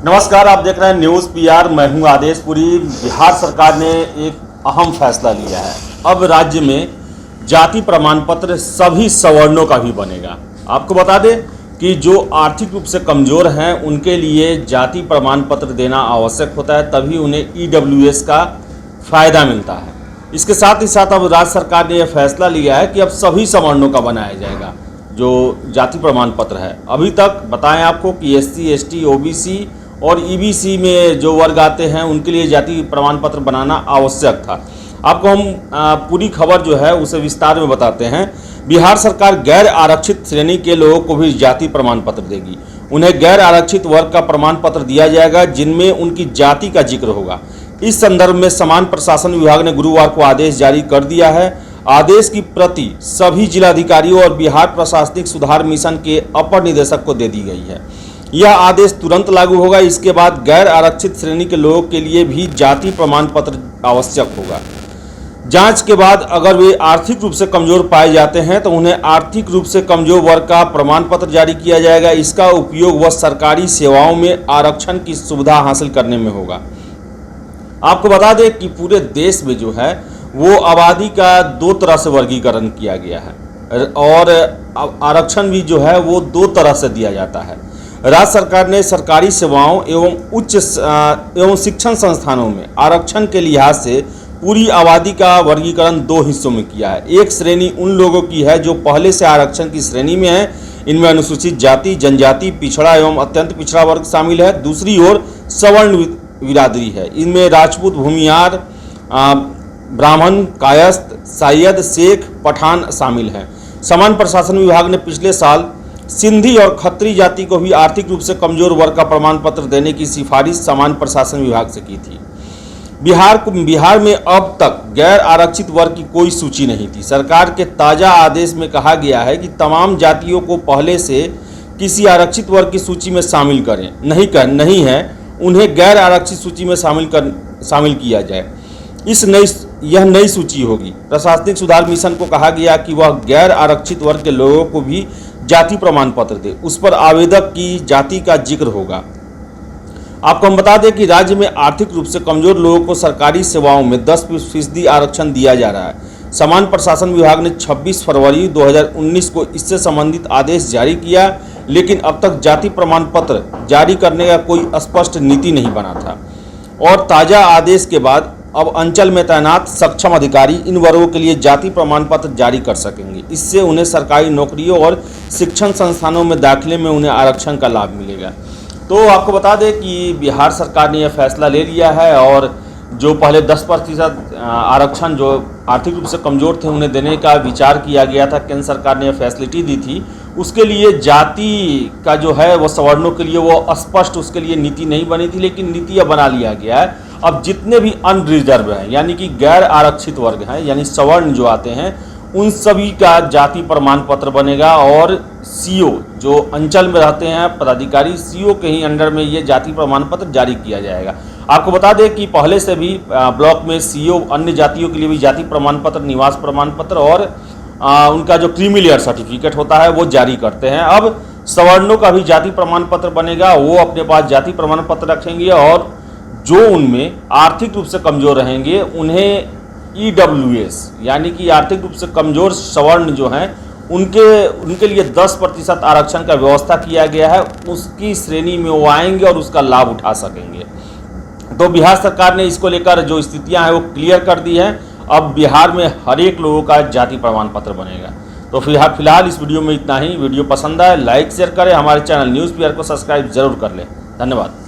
नमस्कार, आप देख रहे हैं न्यूज़ पीआर। मैं हूं आदेशपुरी। बिहार सरकार ने एक अहम फैसला लिया है। अब राज्य में जाति प्रमाण पत्र सभी सवर्णों का भी बनेगा। आपको बता दें कि जो आर्थिक रूप से कमज़ोर हैं उनके लिए जाति प्रमाण पत्र देना आवश्यक होता है, तभी उन्हें ईडब्ल्यूएस का फ़ायदा मिलता है। इसके साथ ही साथ अब राज्य सरकार ने यह फैसला लिया है कि अब सभी सवर्णों का बनाया जाएगा जो जाति प्रमाण पत्र है। अभी तक बताएं आपको कि एससी, एसटी, ओबीसी और ईबीसी में जो वर्ग आते हैं उनके लिए जाति प्रमाण पत्र बनाना आवश्यक था। आपको हम पूरी खबर जो है उसे विस्तार में बताते हैं। बिहार सरकार गैर आरक्षित श्रेणी के लोगों को भी जाति प्रमाण पत्र देगी। उन्हें गैर आरक्षित वर्ग का प्रमाण पत्र दिया जाएगा जिनमें उनकी जाति का जिक्र होगा। इस संदर्भ में समान प्रशासन विभाग ने गुरुवार को आदेश जारी कर दिया है। आदेश की प्रति सभी जिलाधिकारियों और बिहार प्रशासनिक सुधार मिशन के अपर निदेशक को दे दी गई है। यह आदेश तुरंत लागू होगा। इसके बाद गैर आरक्षित श्रेणी के लोगों के लिए भी जाति प्रमाण पत्र आवश्यक होगा। जांच के बाद अगर वे आर्थिक रूप से कमजोर पाए जाते हैं तो उन्हें आर्थिक रूप से कमजोर वर्ग का प्रमाण पत्र जारी किया जाएगा। इसका उपयोग वह सरकारी सेवाओं में आरक्षण की सुविधा हासिल करने में होगा। आपको बता दें कि पूरे देश में जो है वो आबादी का दो तरह से वर्गीकरण किया गया है और आरक्षण भी जो है वो दो तरह से दिया जाता है। राज्य सरकार ने सरकारी सेवाओं एवं उच्च एवं शिक्षण संस्थानों में आरक्षण के लिहाज से पूरी आबादी का वर्गीकरण दो हिस्सों में किया है। एक श्रेणी उन लोगों की है जो पहले से आरक्षण की श्रेणी में है। इनमें अनुसूचित जाति, जनजाति, पिछड़ा एवं अत्यंत पिछड़ा वर्ग शामिल है। दूसरी ओर सवर्ण बिरादरी है। इनमें राजपूत, भूमिहार, ब्राह्मण, कायस्थ, सैयद, शेख, पठान शामिल हैं। समान प्रशासन विभाग ने पिछले साल सिंधी और खत्री जाति को भी आर्थिक रूप से कमजोर वर्ग का प्रमाण पत्र देने की सिफारिश समान प्रशासन विभाग से की थी। बिहार में अब तक गैर आरक्षित वर्ग की कोई सूची नहीं थी। सरकार के ताज़ा आदेश में कहा गया है कि तमाम जातियों को पहले से किसी आरक्षित वर्ग की सूची में शामिल करें नहीं है उन्हें गैर आरक्षित सूची में शामिल किया जाए। यह नई सूची होगी। प्रशासनिक सुधार मिशन को कहा गया कि वह गैर आरक्षित वर्ग के लोगों को भी जाति प्रमाण पत्र दे। उस पर आवेदक की जाति का जिक्र होगा। आपको हम बता दें कि राज्य में आर्थिक रूप से कमजोर लोगों को सरकारी सेवाओं में 10% आरक्षण दिया जा रहा है। समान प्रशासन विभाग ने 26 फरवरी 2019 को इससे संबंधित आदेश जारी किया, लेकिन अब तक जाति प्रमाण पत्र जारी करने का कोई स्पष्ट नीति नहीं बना था। और ताज़ा आदेश के बाद अब अंचल में तैनात सक्षम अधिकारी इन वर्गों के लिए जाति प्रमाण पत्र जारी कर सकेंगे। इससे उन्हें सरकारी नौकरियों और शिक्षण संस्थानों में दाखिले में उन्हें आरक्षण का लाभ मिलेगा। तो आपको बता दें कि बिहार सरकार ने यह फैसला ले लिया है और जो पहले 10% आरक्षण जो आर्थिक रूप से कमज़ोर थे उन्हें देने का विचार किया गया था, केंद्र सरकार ने यह फैसिलिटी दी थी। उसके लिए जाति का जो है वो सवर्णों के लिए वो स्पष्ट उसके लिए नीति नहीं बनी थी, लेकिन नीति अब बना लिया गया है। अब जितने भी अनरिजर्व हैं यानी कि गैर आरक्षित वर्ग हैं यानी सवर्ण जो आते हैं उन सभी का जाति प्रमाण पत्र बनेगा और सीओ जो अंचल में रहते हैं पदाधिकारी सीओ के ही अंडर में ये जाति प्रमाण पत्र जारी किया जाएगा। आपको बता दें कि पहले से भी ब्लॉक में सीओ अन्य जातियों के लिए भी जाति प्रमाण पत्र, निवास प्रमाण पत्र और उनका जो क्रीमी लेयर सर्टिफिकेट होता है वो जारी करते हैं। अब सवर्णों का भी जाति प्रमाण पत्र बनेगा। वो अपने पास जाति प्रमाण पत्र रखेंगे और जो उनमें आर्थिक रूप से कमज़ोर रहेंगे उन्हें ईडब्ल्यूएस यानी कि आर्थिक रूप से कमज़ोर सवर्ण जो हैं उनके लिए 10% आरक्षण का व्यवस्था किया गया है। उसकी श्रेणी में वो आएंगे और उसका लाभ उठा सकेंगे। तो बिहार सरकार ने इसको लेकर जो स्थितियां हैं वो क्लियर कर दी हैं। अब बिहार में हर एक लोगों का जाति प्रमाण पत्र बनेगा। तो फिलहाल इस वीडियो में इतना ही। वीडियो पसंद आए लाइक शेयर करें। हमारे चैनल न्यूज़ पीआर को सब्सक्राइब जरूर कर लें। धन्यवाद।